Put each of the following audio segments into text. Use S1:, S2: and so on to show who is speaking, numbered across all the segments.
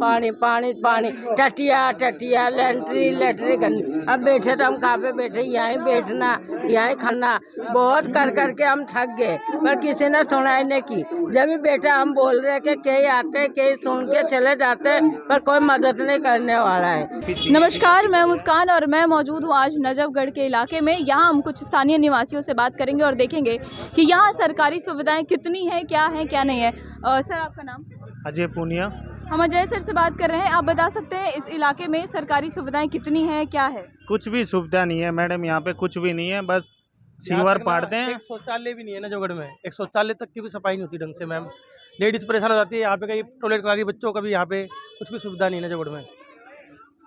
S1: पानी पानी पानी, टटिया टटिया, लेटरी करनी। अब बैठे तो हम कहाँ पे बैठे, यहीं बैठना यहीं खाना, बहुत कर करके हम थक गए, पर किसी ने सुनाई नहीं की। जब भी बेटा हम बोल रहे कि कई आते कई सुन के चले जाते, पर कोई मदद नहीं करने वाला है।
S2: नमस्कार, मैं मुस्कान और मैं मौजूद हूँ आज नजफगढ़ के इलाके में। यहाँ हम कुछ स्थानीय निवासियों से बात करेंगे और देखेंगे कि यहाँ सरकारी सुविधाएं कितनी हैं, क्या नहीं है। सर, आपका नाम?
S3: अजय पूनिया।
S2: हम अजय सर से बात कर रहे हैं। आप बता सकते हैं इस इलाके में सरकारी सुविधाएं कितनी हैं, क्या है?
S3: कुछ भी सुविधा नहीं है मैडम, यहाँ पे कुछ भी नहीं है, बस सीवर पाड़ते हैं।
S4: एक शौचालय भी नहीं है नजफगढ़ में, एक शौचालय तक की भी सफाई नहीं होती ढंग से। मैम, लेडीज परेशान हो जाती है यहाँ पे, कहीं टॉयलेट करा रही बच्चों का भी, यहाँ पे कुछ भी सुविधा नहीं है नजफगढ़ में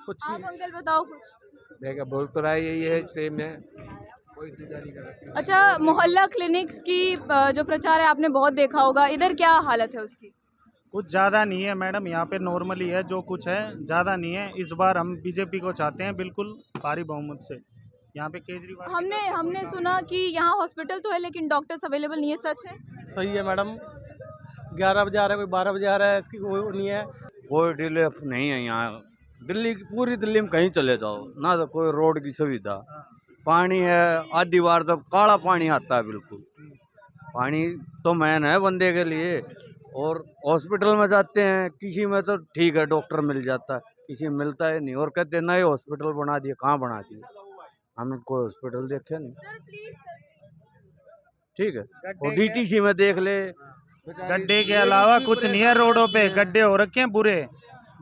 S4: कुछ भी।
S2: आप अंकल बताओ कुछ।
S5: देखा बोल तो रहा है, यही है सेम है, कोई सुविधा नहीं कर।
S2: अच्छा, मोहल्ला क्लिनिक्स की जो प्रचार है आपने बहुत देखा होगा, इधर क्या हालत है उसकी?
S3: कुछ ज़्यादा नहीं है मैडम, यहाँ पे नॉर्मली है, जो कुछ है ज़्यादा नहीं है। इस बार हम बीजेपी को चाहते हैं बिल्कुल भारी बहुमत से। यहाँ पे केजरीवाल
S2: हमने सुना कि यहाँ हॉस्पिटल तो है लेकिन डॉक्टर्स अवेलेबल नहीं है, सच है?
S4: सही है मैडम, 11 बजे आ रहा है, कोई 12 बजे आ रहा है, इसकी कोई नहीं है।
S6: कोई डिले नहीं है यहाँ। दिल्ली, पूरी दिल्ली में कहीं चले जाओ ना, तो कोई रोड की सुविधा, पानी है आधी बार तो काला पानी आता है बिल्कुल। पानी तो मैन है बंदे के लिए। और हॉस्पिटल में जाते हैं, किसी में तो ठीक है डॉक्टर मिल जाता है, किसी में मिलता है नहीं। और कहते हैं नए हॉस्पिटल बना दिए, कहाँ बना दिए? हमने कोई हॉस्पिटल देखे नहीं। ठीक है, और डीटीसी में देख ले,
S3: गड्ढे के अलावा कुछ नहीं है। रोडों पे गड्ढे हो रखे हैं बुरे।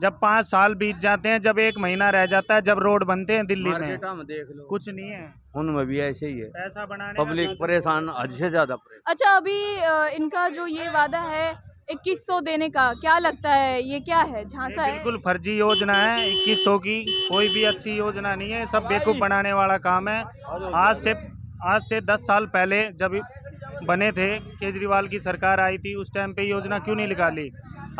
S3: जब 5 साल बीत जाते हैं, जब 1 महीना रह जाता है, जब रोड बनते हैं दिल्ली में,
S6: देख लो
S3: कुछ नहीं है।
S6: उनमें भी ऐसे ही है,
S3: पैसा बनाने
S6: पब्लिक परेशान, हद से ज्यादा परेशान।
S2: अच्छा, अभी इनका जो ये वादा है 2100 देने का, क्या लगता है ये क्या है, झांसा है?
S3: बिल्कुल फर्जी योजना है 2100 की, कोई भी अच्छी योजना नहीं है, सब बेवकूफ़ बनाने वाला काम है। आज से 10 साल पहले जब बने थे, केजरीवाल की सरकार आई थी, उस टाइम पे योजना क्यों नहीं निकाली?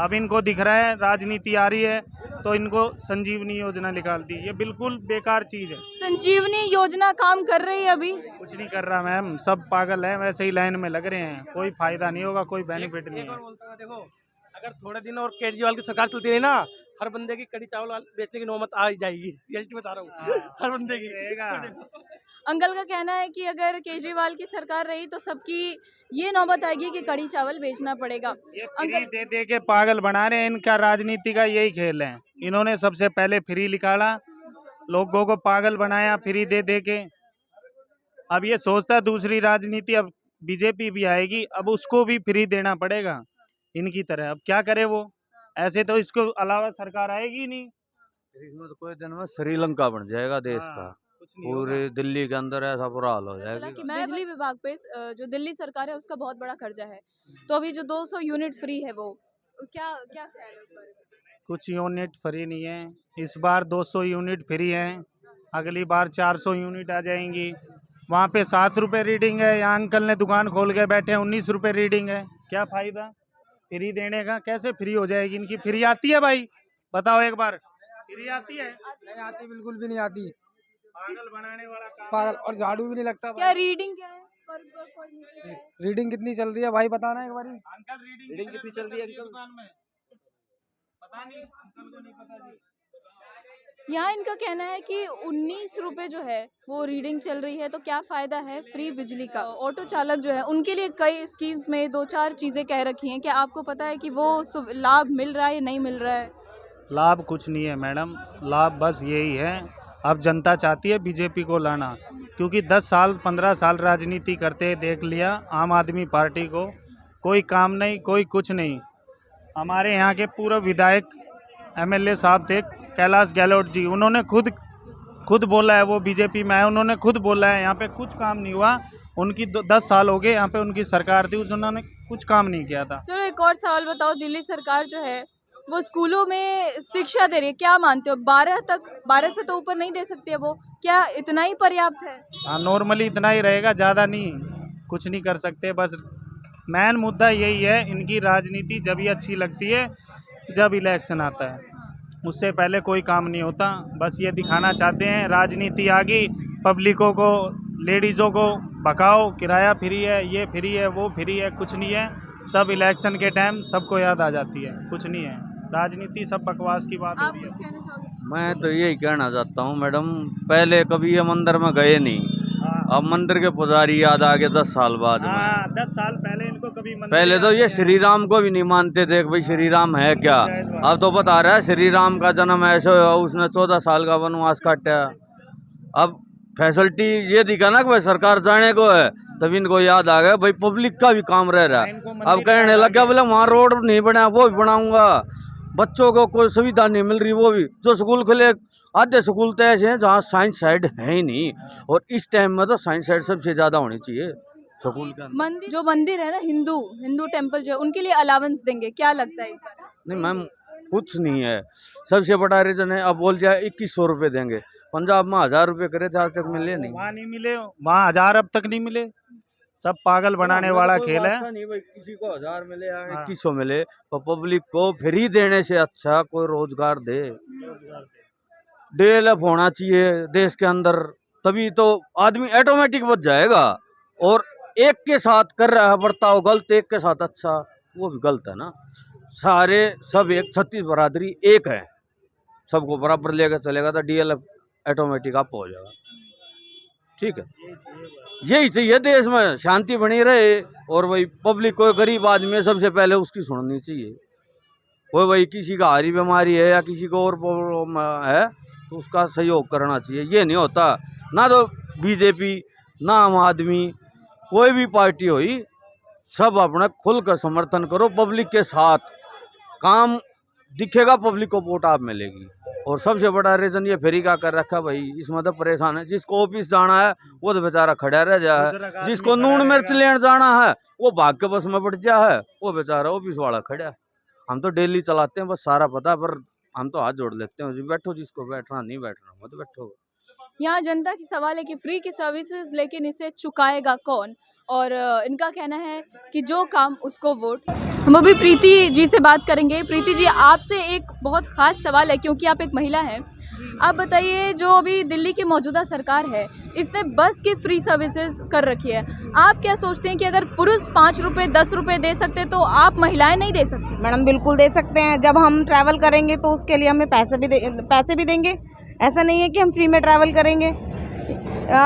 S3: अब इनको दिख रहा है राजनीति आ रही है तो इनको संजीवनी योजना निकाल दी। ये बिल्कुल बेकार चीज़ है।
S2: संजीवनी योजना काम कर रही है? अभी
S3: कुछ नहीं कर रहा मैम, सब पागल है, वैसे ही लाइन में लग रहे हैं, कोई फायदा नहीं होगा, कोई बेनिफिट नहीं है।
S4: देखो, अगर थोड़े दिन और केजरीवाल की सरकार चलती रही ना, हर बंदे की कड़ी चावल बेचने की नौबत आ जाएगी। रियलिटी बता रहा हूँ, हर बंदे की रहेगा।
S2: अंकल का कहना है कि अगर केजरीवाल की सरकार रही तो सबकी ये नौबत आएगी कि कड़ी चावल बेचना पड़ेगा।
S3: ये फ्री दे दे के पागल बना रहे हैं, इनका राजनीति का यही खेल है। इन्होंने सबसे पहले फ्री निकाला, लोगों को पागल बनाया फ्री दे दे के। अब ये सोचता है दूसरी राजनीति, अब बीजेपी भी आएगी, अब उसको भी फ्री देना पड़ेगा इनकी तरह। अब क्या करे वो, ऐसे तो इसको अलावा सरकार आएगी नहीं।
S6: इसमें तो कोई दिन में श्रीलंका बन जाएगा देश का, पूरे दिल्ली के अंदर ऐसा बुरा हाल हो जाएगा।
S2: बिजली विभाग पे जो दिल्ली सरकार है उसका बहुत बड़ा कर्जा है, तो अभी जो 200 यूनिट फ्री है वो क्या क्या ख्याल है उस बारे में?
S3: कुछ यूनिट फ्री नहीं है, इस बार 200 यूनिट फ्री है, अगली बार 400 यूनिट आ जाएंगी। वहाँ पे 7 रुपये रीडिंग है, यहाँ अंकल ने दुकान खोल के बैठे हैं, 19 रुपये रीडिंग है। क्या फ़ायदा फ्री देने का? कैसे फ्री हो जाएगी? इनकी फ्री आती है भाई, बताओ एक बार, फ्री आती है?
S4: नहीं आती, बिल्कुल भी नहीं आती।
S3: पागल बनाने वाला काम
S4: पागल, और झाड़ू भी नहीं लगता।
S2: क्या रीडिंग क्या है?
S4: रीडिंग कितनी चल रही है भाई, बताना एक बार।
S3: अंकल
S4: रीडिंग कितनी चल रही है अंकल?
S3: दुकान में पता नहीं, अंकल को नहीं पता जी।
S2: यहाँ इनका कहना है कि 19 रुपए जो है वो रीडिंग चल रही है, तो क्या फ़ायदा है फ्री बिजली का? ऑटो चालक जो है उनके लिए कई स्कीम में 2-4 चीज़ें कह रखी हैं, क्या आपको पता है कि वो लाभ मिल रहा है या नहीं मिल रहा है?
S3: लाभ कुछ नहीं है मैडम, लाभ बस यही है, अब जनता चाहती है बीजेपी को लाना, क्योंकि 10 साल 15 साल राजनीति करते देख लिया आम आदमी पार्टी को, कोई काम नहीं, कोई कुछ नहीं। हमारे यहाँ के पूर्व विधायक MLA साहब थे कैलाश गहलोत जी, उन्होंने खुद बोला है, वो बीजेपी में आए, उन्होंने खुद बोला है यहाँ पे कुछ काम नहीं हुआ। उनकी 10 साल हो गए यहाँ पे उनकी सरकार थी, उन्होंने कुछ काम नहीं किया था।
S2: चलो एक और सवाल बताओ, दिल्ली सरकार जो है वो स्कूलों में शिक्षा दे रही है, क्या मानते हो 12 से तो ऊपर नहीं दे सकती है वो, क्या इतना ही पर्याप्त है?
S3: हाँ, नॉर्मली इतना ही रहेगा, ज़्यादा नहीं, कुछ नहीं कर सकते। बस मेन मुद्दा यही है, इनकी राजनीति जब ही अच्छी लगती है जब इलेक्शन आता है, उससे पहले कोई काम नहीं होता। बस ये दिखाना चाहते हैं राजनीति आ गई, पब्लिकों को, लेडीज़ों को भगाओ, किराया फ्री है, ये फ्री है, वो फ्री है, कुछ नहीं है। सब इलेक्शन के टाइम सबको याद आ जाती है, कुछ नहीं है। राजनीति सब बकवास की बात हो
S2: आप
S3: रही है।
S2: कुछ कहना चाहोगे?
S6: मैं तो यही कहना चाहता हूँ मैडम, पहले कभी ये मंदिर में गए नहीं,
S3: हाँ,
S6: अब मंदिर के पुजारी याद आ गए 10 साल बाद में।
S3: हाँ, 10 साल पहले इनको कभी मंदिर
S6: पहले तो
S3: याद
S6: ये
S3: नहीं
S6: श्री राम को भी नहीं मानते थे कि भाई श्री राम है क्या। अब तो बता रहा है श्री राम का जन्म ऐसे हुआ, उसने 14 साल का वनवास काटा। अब फैसिलिटी ये दिखा ना कि भाई सरकार जाने को है, तभी इनको याद आ गया भाई पब्लिक का भी काम रह रहा है।
S3: इनको मंदिर
S6: अब कहने लग गया बोले वहाँ रोड नहीं बना वो भी बनाऊंगा, बच्चों को कोई सुविधा नहीं मिल रही वो भी। जो स्कूल खुले, आधे स्कूल तो ऐसे हैं जहाँ साइंस साइड है ही नहीं, और इस टाइम में तो साइंस साइड सबसे ज्यादा होनी चाहिए स्कूल के अंदर।
S2: मंदिर जो मंदिर है ना, हिंदू टेम्पल जो है, उनके लिए अलाउंस देंगे, क्या लगता है इस बारे में?
S6: नहीं मैम, कुछ नहीं है। सबसे बड़ा रीजन है अब बोल दिया 2100 रुपये देंगे, पंजाब में 1000 रुपये करे थे, आज तक मिले नहीं।
S3: वहाँ नहीं मिले, वहाँ 1000 अब तक नहीं मिले। सब पागल बनाने वाला खेल है।
S6: नहीं भाई, किसी को 1000 मिले या
S3: हाँ।
S6: 2100 मिले, तो पब्लिक को फ्री देने से अच्छा कोई रोजगार दे। DLF होना चाहिए देश के अंदर, तभी तो आदमी ऑटोमेटिक बच जाएगा। और एक के साथ कर रहा है बर्ताव गलत, एक के साथ अच्छा, वो भी गलत है ना। सारे सब एक, 36 बरादरी एक है, सबको बराबर लेकर चलेगा तो DLF ऑटोमेटिक अप हो जाएगा। ठीक है, यही चाहिए देश में, शांति बनी रहे। और वही पब्लिक, कोई गरीब आदमी है सबसे पहले उसकी सुननी चाहिए। कोई वही किसी का हारी बीमारी है या किसी को और प्रॉब्लम है तो उसका सहयोग करना चाहिए। ये नहीं होता ना, तो बीजेपी ना आम आदमी, कोई भी पार्टी हुई, सब अपना खुल कर समर्थन करो पब्लिक के साथ। काम दिखेगा, पब्लिक को वोट आप मिलेगी। और सबसे बड़ा रीजन ये फ्री का कर रखा भाई, इसमें तो परेशान है। जिसको ऑफिस जाना है वो तो बेचारा खड़ा रह जाए, जिसको नून मिर्च लेने जाना है वो भाग के बस में बढ़ जा है, वो बेचारा ऑफिस वाला खड़ा है। हम तो डेली चलाते हैं, बस सारा पता है, पर हम तो हाथ जोड़ लेते हैं जी, बैठो जिसको बैठना, नहीं बैठना वो तो बैठो।
S2: यहाँ जनता की सवाल है कि फ्री की सर्विसेज, लेकिन इसे चुकाएगा कौन? और इनका कहना है कि जो काम उसको वोट। हम अभी प्रीति जी से बात करेंगे। प्रीति जी, आपसे एक बहुत खास सवाल है, क्योंकि आप एक महिला हैं। आप बताइए, जो अभी दिल्ली की मौजूदा सरकार है, इसने बस की फ्री सर्विसेज कर रखी है। आप क्या सोचते हैं कि अगर पुरुष 5 रुपये 10 रुपये दे सकते तो आप महिलाएं नहीं दे सकती?
S7: मैडम बिल्कुल दे सकते हैं। जब हम ट्रैवल करेंगे तो उसके लिए हमें पैसे भी देंगे। ऐसा नहीं है कि हम फ्री में ट्रैवल करेंगे।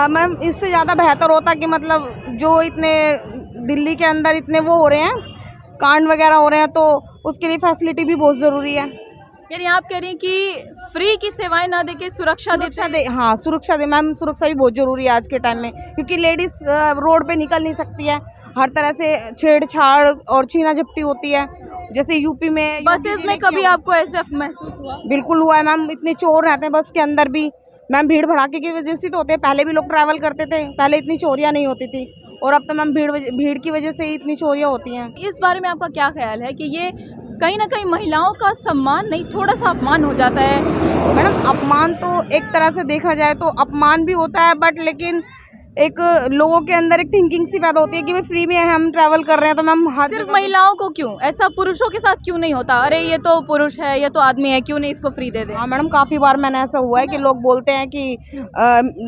S7: मैम, इससे ज़्यादा बेहतर होता कि मतलब जो इतने दिल्ली के अंदर इतने वो हो रहे हैं, कांड वगैरह हो रहे हैं, तो उसके लिए फैसिलिटी भी बहुत ज़रूरी है।
S2: यानी आप कह रही हैं कि फ्री की सेवाएं ना देके सुरक्षा देते हैं?
S7: हाँ, सुरक्षा दे मैम, सुरक्षा भी बहुत ज़रूरी है आज के टाइम में, क्योंकि लेडीज़ रोड पे निकल नहीं सकती है। हर तरह से छेड़छाड़ और छीना झपटी होती है। जैसे यूपी में
S2: बसेस में कभी आपको ऐसा महसूस हुआ?
S7: बिल्कुल हुआ है मैम, इतने चोर रहते हैं बस के अंदर भी। मैम, भीड़ भड़ाके की वजह से तो होते हैं, पहले भी लोग ट्रैवल करते थे, पहले इतनी चोरियां नहीं होती थी, और अब तो मैम भीड़ की वजह से ही इतनी चोरियां होती हैं।
S2: इस बारे में आपका क्या ख्याल है कि ये कहीं ना कहीं महिलाओं का सम्मान नहीं, थोड़ा सा अपमान हो जाता है?
S7: मैडम, अपमान तो एक तरह से देखा जाए तो अपमान भी होता है, बट लेकिन एक लोगों के अंदर एक थिंकिंग सी पैदा होती है कि भाई फ्री में हम ट्रैवल कर रहे हैं तो मैम हर
S2: सिर्फ महिलाओं को क्यों, ऐसा पुरुषों के साथ क्यों नहीं होता? अरे ये तो पुरुष है, ये तो आदमी है, क्यों नहीं इसको फ्री दे दे?
S7: हाँ मैडम, काफ़ी बार मैंने ऐसा हुआ है कि लोग बोलते हैं कि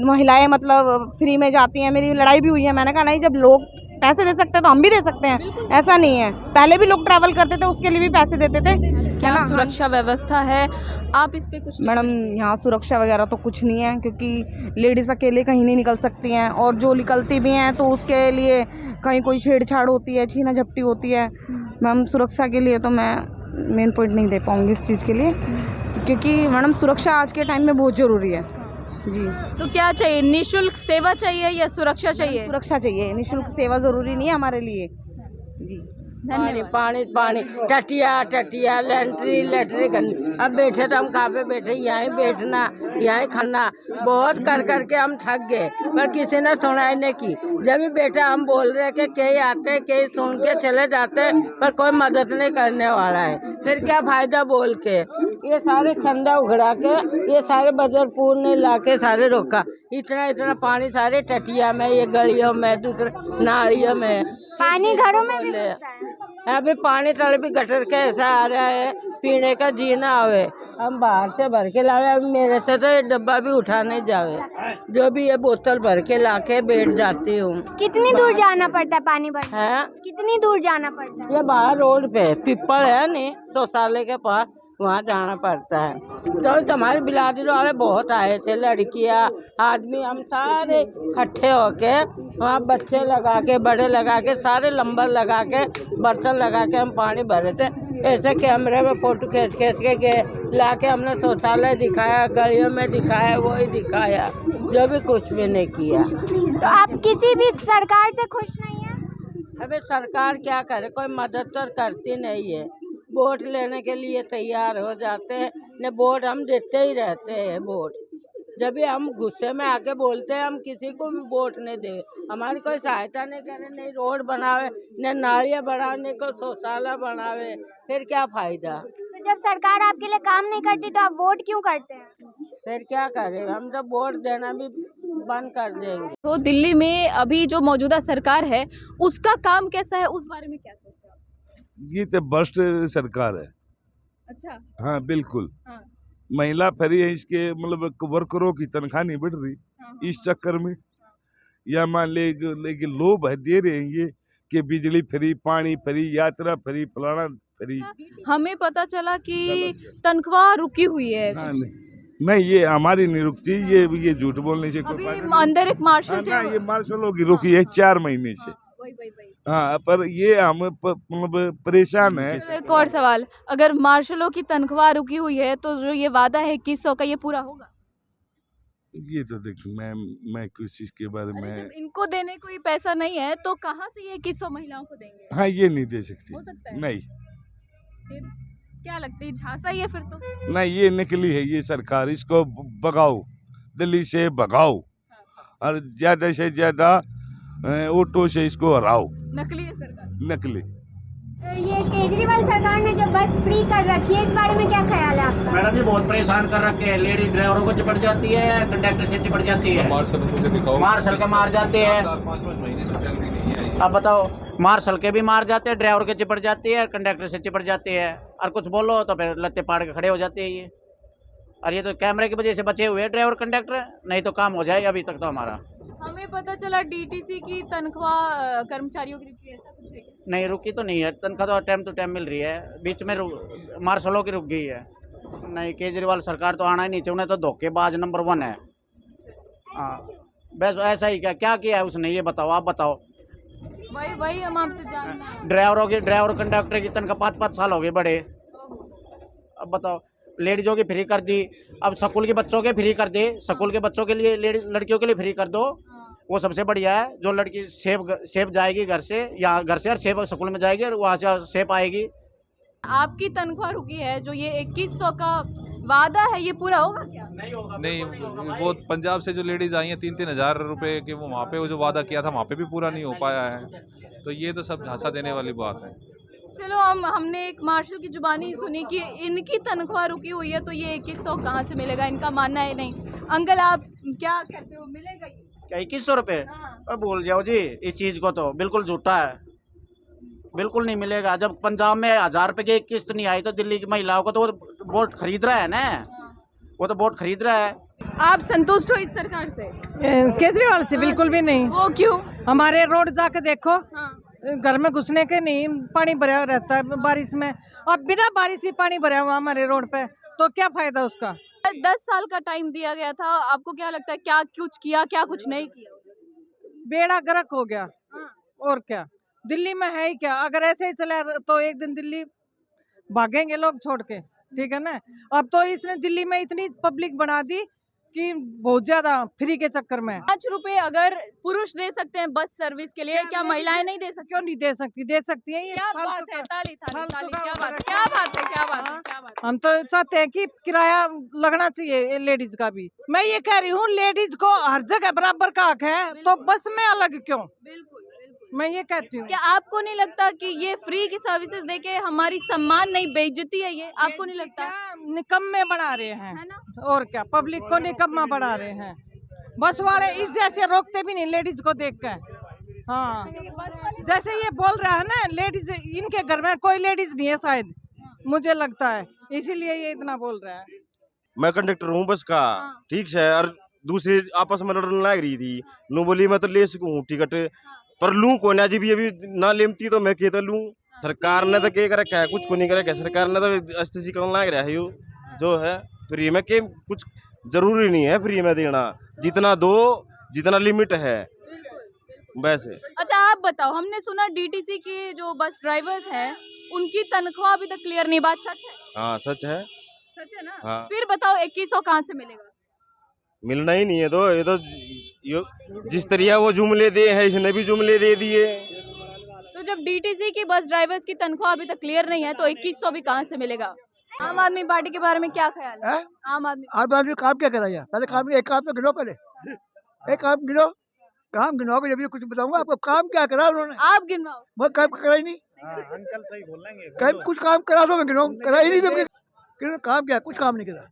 S7: महिलाएं मतलब फ्री में जाती हैं। मेरी लड़ाई भी हुई है। मैंने कहा नहीं, जब लोग पैसे दे सकते हैं तो हम भी दे सकते हैं, ऐसा नहीं है। पहले भी लोग ट्रैवल करते थे, उसके लिए भी पैसे देते थे।
S2: क्या सुरक्षा व्यवस्था है? आप इस पे कुछ?
S7: मैडम, यहाँ सुरक्षा वगैरह तो कुछ नहीं है, क्योंकि लेडीज़ अकेले कहीं नहीं निकल सकती हैं, और जो निकलती भी हैं तो उसके लिए कहीं कोई छेड़छाड़ होती है, छीना झपटी होती है। मैम, सुरक्षा के लिए तो मैं मेन पॉइंट नहीं दे पाऊँगी इस चीज़ के लिए, क्योंकि मैडम सुरक्षा आज के टाइम में बहुत ज़रूरी है जी।
S2: तो क्या चाहिए, निःशुल्क सेवा चाहिए या सुरक्षा चाहिए?
S7: सुरक्षा चाहिए, निःशुल्क सेवा ज़रूरी नहीं है हमारे लिए जी।
S1: पानी पानी पानी, टटिया लेटरी करनी। अब बैठे तो हम कहाँ पे बैठे, यहाँ बैठना, यहाँ खाना। बहुत कर करके हम थक गए, पर किसी ने सुनाई नहीं की। जब भी बैठा हम बोल रहे कि कई आते, कई सुन के चले जाते, पर कोई मदद नहीं करने वाला है। फिर क्या फायदा बोल के? ये सारे खंडा उघड़ा के, ये सारे बदरपुर ने लाके सारे रोका। इतना पानी सारे टटिया में, ये गलियों में, दूसरे नालियों में,
S8: पानी घरों में भी घुसता है।
S1: अभी पानी तल भी गटर के ऐसा आ रहा है, पीने का जीना आवे। हम बाहर से भर के लावे, अब मेरे से तो ये डब्बा भी उठा नहीं जावे, जो भी ये बोतल भर के लाके बैठ जाती हूँ।
S8: कितनी दूर जाना पड़ता है पानी भरने?
S1: है
S8: कितनी दूर जाना पड़ता है?
S1: ये बाहर रोड पे पिपल है नहीं, शौचालय के पास, वहाँ जाना पड़ता है। तो हमारे बिलासपुर वाले बहुत आए थे, लड़कियाँ आदमी, हम सारे इकट्ठे होके वहाँ बच्चे लगा के बड़े लगा के सारे लंबर लगा के बर्तन लगा के हम पानी भरे थे। ऐसे कैमरे में फोटो खींच के गए, ला के हमने शौचालय दिखाया, गलियों में दिखाया, वही दिखाया, जो भी कुछ भी नहीं किया।
S8: तो आप किसी भी सरकार से खुश नहीं हैं?
S1: अबे सरकार क्या करे, कोई मदद तो करती नहीं है। वोट लेने के लिए तैयार हो जाते हैं, न वोट हम देते ही रहते हैं। वोट जब भी हम गुस्से में आके बोलते हैं, हम किसी को भी वोट नहीं दे, हमारी कोई सहायता नहीं करे, नहीं रोड बनावे, न नालियाँ बनावे, न कोई शौचालय बनावे, फिर क्या फायदा।
S8: तो जब सरकार आपके लिए काम नहीं करती तो आप वोट क्यों करते हैं?
S1: फिर क्या करें, हम तो वोट देना भी बंद कर देंगे।
S2: तो दिल्ली में अभी जो मौजूदा सरकार है उसका काम कैसा है, उस बारे में क्या सोचते हो आप?
S9: ये तो भ्रष्ट सरकार है।
S2: अच्छा।
S9: हाँ बिल्कुल।
S2: हाँ।
S9: महिला फ्री है, इसके मतलब वर्करों की तनख्वाह नहीं बढ़ रही
S2: हाँ,
S9: इस चक्कर में। या मान लेकिन लोभ है दे रहे हैं ये कि बिजली फ्री, पानी फ्री, यात्रा फ्री, फलाना फ्री।
S2: हमें पता चला कि तनख्वाह रुकी हुई है
S9: हाँ,
S2: कुछ।
S9: नहीं ये हमारी नहीं रुकती, ये झूठ बोलने से कोई
S2: अभी
S9: फायदा नहीं।
S2: अंदर एक मार्शल
S9: हाँ,
S2: थे
S9: ना ये मार्शलों की रुकी है 4 महीने से।
S2: वही।
S9: हाँ पर ये हम मतलब परेशान है।
S2: एक और सवाल, अगर मार्शलों की तनख्वाह रुकी हुई है तो जो ये वादा है 2100 का, ये पूरा होगा?
S9: ये तो देखिए मैं कुछ चीज के बारे
S2: अरे
S9: में,
S2: जब इनको देने कोई पैसा नहीं है तो कहाँ से ये 2100 महिलाओं को देंगे?
S9: हाँ ये नहीं दे सकती।
S2: हो सकता है?
S9: नहीं
S2: फिर क्या लगता है, झांसा ही है फिर तो?
S9: नहीं ये निकली है ये सरकार, इसको भगाओ, दिल्ली से भगाओ और ज्यादा से ज्यादा ऑटो से इसको हराओ।
S2: नकली है सरकार।
S9: नकली।
S8: ये केजरीवाल सरकार ने जो बस फ्री कर रखी है, इस बारे में क्या ख्याल है आपका?
S10: मैडम जी बहुत परेशान कर रखे हैं, लेडी ड्राइवरों को चिपट जाती है, कंडक्टर से चिपट जाती है, मार्शल के मार जाते हैं। अब बताओ, मार्शल के भी मार जाते हैं, ड्राइवर के चिपट जाती है, कंडक्टर से चिपट जाती है, और कुछ बोलो तो फिर लत्ते पाड़ के खड़े हो जाते हैं ये। और ये तो कैमरे की वजह से बचे हुए हैं ड्राइवर कंडक्टर, नहीं तो काम हो जाए अभी तक तो हमारा।
S2: हमें पता चला डीटीसी की तनख्वाह कर्मचारियों की रुकी है, ऐसा कुछ है क्या?
S10: नहीं रुकी तो नहीं है, तनख्वाह तो टाइम टू टाइम मिल रही है, बीच में मार्शलों की रुक गई है। नहीं केजरीवाल सरकार तो आना ही नहीं चाहिए, उन्हें तो धोखेबाज नंबर 1 है। हाँ बस ऐसा ही क्या किया है उसने, ये बताओ, आप बताओ।
S2: वही हम आपसे जानना है।
S10: ड्राइवर कंडक्टर की तनख्वाह 5-5 साल हो गए बड़े। अब बताओ, लेडीजों की फ्री कर दी, अब स्कूल के बच्चों के फ्री कर दे, स्कूल के बच्चों के लिए लड़कियों के लिए फ्री कर दो, वो सबसे बढ़िया है। जो लड़की सेफ जाएगी घर से, या घर से और सेफ स्कूल में जाएगी और वहाँ से सेफ आएगी।
S2: आपकी तनख्वाह रुकी है, जो ये 2100 का वादा है, ये पूरा होगा क्या?
S10: नहीं होगा।
S11: नहीं, वो पंजाब से जो लेडीज आई हैं 3-3 हज़ार रुपए के, वो वहाँ पे वो जो वादा किया था वहाँ पे भी पूरा नहीं हो पाया है, तो ये तो सब झांसा देने वाली बात है।
S2: चलो हमने एक मार्शल की जुबानी सुनी कि इनकी तनख्वाह रुकी हुई है, तो ये 2100 कहाँ से मिलेगा, इनका मानना है नहीं। अंकल आप क्या कहते हो, मिलेगा ये?
S10: क्या 2100 रुपये?
S2: हाँ।
S10: भूल जाओ जी इस चीज को, तो बिल्कुल झूठा है, बिल्कुल नहीं मिलेगा। जब पंजाब में 1000 रुपए की एक किस्त नहीं आई तो दिल्ली की महिलाओं को तो वो वोट खरीद रहा है ना, वो तो वोट खरीद रहा है।
S2: आप संतुष्ट हो इस सरकार से?
S12: केजरीवाल से बिल्कुल भी नहीं।
S2: वो क्यों?
S12: हमारे रोड जाके देखो,
S2: हाँ।
S12: घर में घुसने के नहीं, पानी भरा रहता है बारिश में, और बिना बारिश भी पानी भरा हुआ हमारे रोड पे, तो क्या फायदा उसका।
S2: 10 साल का टाइम दिया गया था, आपको क्या लगता है क्या कुछ किया, क्या कुछ नहीं किया?
S12: बेड़ा गर्क हो गया।
S2: हाँ।
S12: और क्या, दिल्ली में है ही क्या, अगर ऐसे ही चला तो एक दिन दिल्ली भागेंगे लोग छोड़ के, ठीक है ना। अब तो इसने दिल्ली में इतनी पब्लिक बना दी कि बहुत ज्यादा फ्री के चक्कर में।
S2: 5 रुपए अगर पुरुष दे सकते हैं बस सर्विस के लिए, क्या महिलाएं नहीं दे सकती?
S12: क्यों नहीं दे सकती, दे सकती है। ये
S2: क्या
S12: फालतू
S2: बात है,
S12: का-
S2: ताली ताली
S12: फालतू
S2: ताली,
S12: का
S2: क्या
S12: हो
S2: बात
S12: रहा
S2: है,
S12: है।
S2: क्या बात है, क्या बात है,
S12: हाँ।
S2: क्या बात है।
S12: हम तो चाहते हैं कि किराया लगना चाहिए लेडीज का भी। मैं ये कह रही हूँ लेडीज को हर जगह बराबर का हक है, तो बस में अलग क्यों,
S2: बिल्कुल बिल्कुल।
S12: मैं ये कहती हूँ।
S2: क्या आपको नहीं लगता कि ये फ्री की सर्विसेज देके हमारी सम्मान नहीं, बेइज्जती है ये, आपको नहीं लगता?
S12: क्या निकम्मे बना रहे हैं,
S2: है ना?
S12: और क्या, पब्लिक को निकम्मा बना रहे हैं। बस वाले इस जैसे रोकते भी नहीं लेडीज को देख कर। हाँ जैसे ये बोल रहा है ना, लेडीज इनके घर में कोई लेडीज नहीं है शायद, मुझे लगता है, इसीलिए ये इतना बोल रहा है।
S13: मैं कंडक्टर हूँ बस का, ठीक है, और दूसरे आपस में लड़ने लग रही थी, नो बोली मैं तो ले सकूँ टिकट, पर लूँ को ना जी भी अभी ना लेमती तो मैं कहता लूँ, सरकार ने तो क्या कर रखा है, कुछ को नहीं कर रखा है। सरकार ने तो अस्थिरीकरण लग रहा है यू जो है फ्री में के कुछ जरूरी नहीं है फ्री में देना, जितना दो जितना लिमिट है वैसे।
S2: अच्छा आप बताओ, हमने सुना डीटीसी के जो बस ड्राइवर्स हैं उनकी तनख्वाह अभी तक क्लियर नहीं, बात सच है?
S13: हाँ सच है।
S2: सच है ना?
S13: हाँ।
S2: फिर बताओ 2100 कहाँ से मिलेगा?
S13: मिलना ही नहीं है तो ये जिस तरह वो जुमले दे है इसने भी जुमले दे दिए।
S2: तो जब डीटीसी की बस ड्राइवर्स की तनख्वाह अभी तक क्लियर नहीं है तो 2100 भी कहाँ से मिलेगा? आम आदमी पार्टी के बारे में क्या ख्याल है? आम आदमी
S14: काम क्या कराया? पहले काम एक काम तो गिनो, पहले एक काम गिनो, काम गिनोगे जब ये कुछ बताऊंगा आपको। काम क्या करा उन्होंने?
S2: आप गिनवाओ।
S14: मैं काम करा ही नहीं।
S3: अंकल सही बोल लेंगे।
S14: कुछ काम करा दो, मैं गिनो, करा ही नहीं। काम क्या, कुछ काम नहीं करा।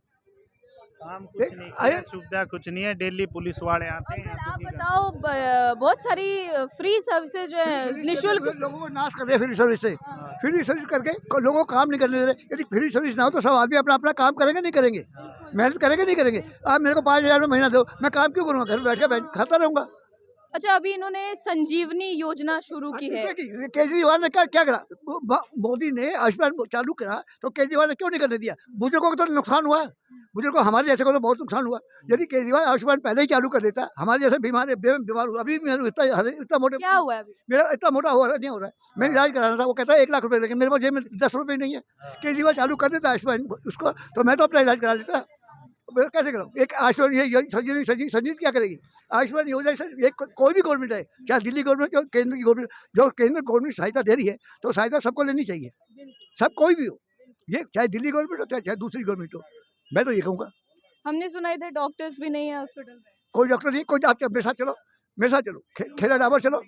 S3: काम कुछ नहीं किया, सुविधा कुछ नहीं है, डेली पुलिस वाले आते हैं।
S2: आप बताओ, बहुत सारी फ्री सर्विसेज जो है निःशुल्क
S14: लोगों को नाश कर रहे हैं फ्री सर्विस से। फ्री सर्विस करके लोगों को काम नहीं करने दे रहे। यदि फ्री सर्विस ना हो तो सब आदमी अपना अपना काम करेंगे नहीं करेंगे, मेहनत करेंगे नहीं करेंगे। आप मेरे को 5000 में महीना दो, मैं काम क्यों करूँगा? घर बैठ के खाता रहूँगा।
S2: अच्छा, अभी इन्होंने संजीवनी योजना शुरू की है।
S14: केजरीवाल ने क्या करा? मोदी ने आयुष्मान चालू करा तो केजरीवाल ने क्यों नहीं करने दिया? बुजुर्गों को तो नुकसान हुआ, बुजुर्गों हमारे जैसे को तो बहुत नुकसान हुआ। यदि केजरीवाल आयुष्मान पहले ही चालू कर देता, हमारे जैसे बीमार हुआ। अभी इतना मोटा
S2: क्या हुआ? अभी मेरा
S14: इतना मोटा हो रहा नहीं हो रहा है। मैंने इलाज कराना था, वो कहता है 1 लाख रुपए लेंगे, मेरे पास जेब में 10 रुपए नहीं है। केजरीवाल चालू कर देता आयुष्मान उसको, तो मैं तो अपना इलाज करा देता। कैसे करो? एक आयुष्मान ये संजीवनी क्या करेगी? आयुष्मान योजना से कोई भी गवर्नमेंट है, चाहे दिल्ली गवर्नमेंट हो, केंद्र की गवर्नमेंट, जो केंद्र गवर्नमेंट सहायता दे रही है तो सहायता सबको लेनी चाहिए, सब कोई भी हो, ये चाहे दिल्ली गवर्नमेंट हो चाहे दूसरी गवर्नमेंट हो। मैं तो ये कहूँगा।
S2: हमने सुना इधर डॉक्टर्स भी नहीं है हॉस्पिटल में।
S14: कोई डॉक्टर नहीं, कोई आप मेरे साथ चलो, मेरे साथ चलो, खेड़ा डाबर चलो,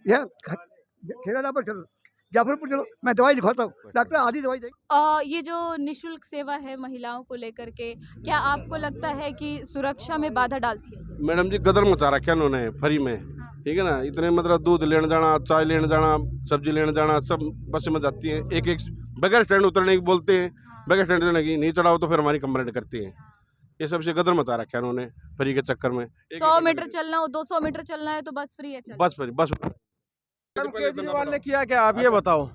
S14: या खेड़ा डाबर चलो, जाफरपुर चलो, मैं दवाई लिखवाता हूँ, डॉक्टर आधी दवाई देंगे।
S2: ये जो निःशुल्क सेवा है महिलाओं को लेकर के, क्या आपको लगता है कि सुरक्षा में बाधा डालती है?
S15: मैडम जी गदर मचा रखा उन्होंने फ्री में, ठीक है ना। इतने मतलब दूध लेने जाना, चाय लेने जाना, सब्जी लेने जाना, सब बस में जाती हैं। एक बगैर स्टैंड उतरने की बोलते हैं, बगैर स्टैंड उतरने की नहीं चढ़ाओ तो फिर हमारी कंप्लेंट करती हैं। ये सबसे गदर मचा रखा है उन्होंने फ्री के चक्कर में।
S2: 100 मीटर चलना हो, 200 मीटर चलना है तो बस फ्री है।
S15: बस फ्री, बस।
S16: केजरीवाल ने किया क्या आप ये बताओ?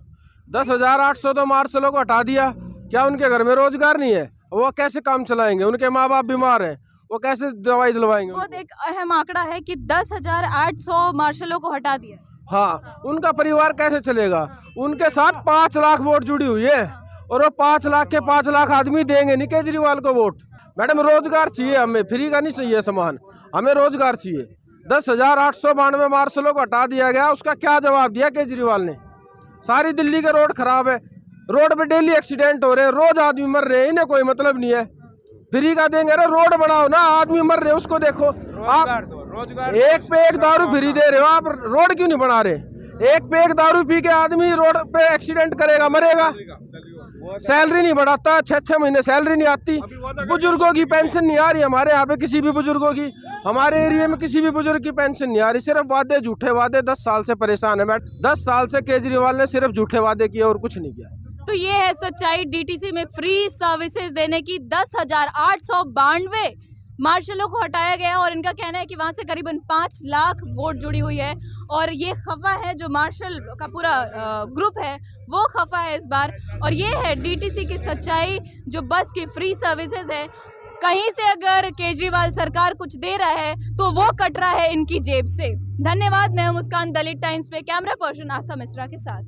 S16: 10,800 तो मार्शलों को हटा दिया, क्या उनके घर में रोजगार नहीं है? वो कैसे काम चलाएंगे? उनके माँ बाप बीमार हैं, वो कैसे दवाई दिलवाएंगे?
S2: बहुत एक अहम आंकड़ा है कि 10,800 मार्शलों को हटा दिया।
S16: हाँ, उनका परिवार कैसे चलेगा? उनके साथ 5 लाख वोट जुड़ी हुई है और वो 5 लाख के 5 लाख आदमी देंगे नहीं केजरीवाल को वोट। मैडम रोजगार चाहिए हमें, फ्री का नहीं चाहिए सामान, हमें रोजगार चाहिए। 10,892 मार्शलों को हटा दिया गया, उसका क्या जवाब दिया केजरीवाल ने? सारी दिल्ली के रोड खराब है, रोड पे डेली एक्सीडेंट हो रहे हैं, रोज आदमी मर रहे हैं, इन्हें कोई मतलब नहीं है। फ्री का देंगे ना, रोड बनाओ ना, आदमी मर रहे हैं उसको देखो। आप रोजगार एक पे एक दारू फ्री दे रहे हो, आप रोड क्यों नहीं बना रहे? एक पे एक दारू पी के आदमी रोड पे एक्सीडेंट करेगा, मरेगा। सैलरी नहीं बढ़ाता, 6-6 महीने सैलरी नहीं आती। बुजुर्गों की पेंशन नहीं आ रही हमारे यहाँ पे, किसी भी बुजुर्गों की, हमारे एरिया में किसी भी बुजुर्ग की पेंशन नहीं आ रही। सिर्फ वादे, झूठे वादे। 10 साल से परेशान है मैं, 10 साल से केजरीवाल ने सिर्फ झूठे वादे किए और कुछ नहीं किया।
S2: तो ये है सच्चाई डीटीसी में फ्री सर्विसेज देने की। 10,892 मार्शलों को हटाया गया और इनका कहना है कि वहां से करीबन 5 लाख वोट जुड़ी हुई है और ये खफा है, जो मार्शल का पूरा ग्रुप है वो खफा है इस बार। और ये है डीटीसी की सच्चाई, जो बस की फ्री सर्विसेज है। कहीं से अगर केजरीवाल सरकार कुछ दे रहा है तो वो कट रहा है इनकी जेब से। धन्यवाद। मैं हूं मुस्कान, दलित टाइम्स पे कैमरा पर्सन आस्था मिश्रा के साथ।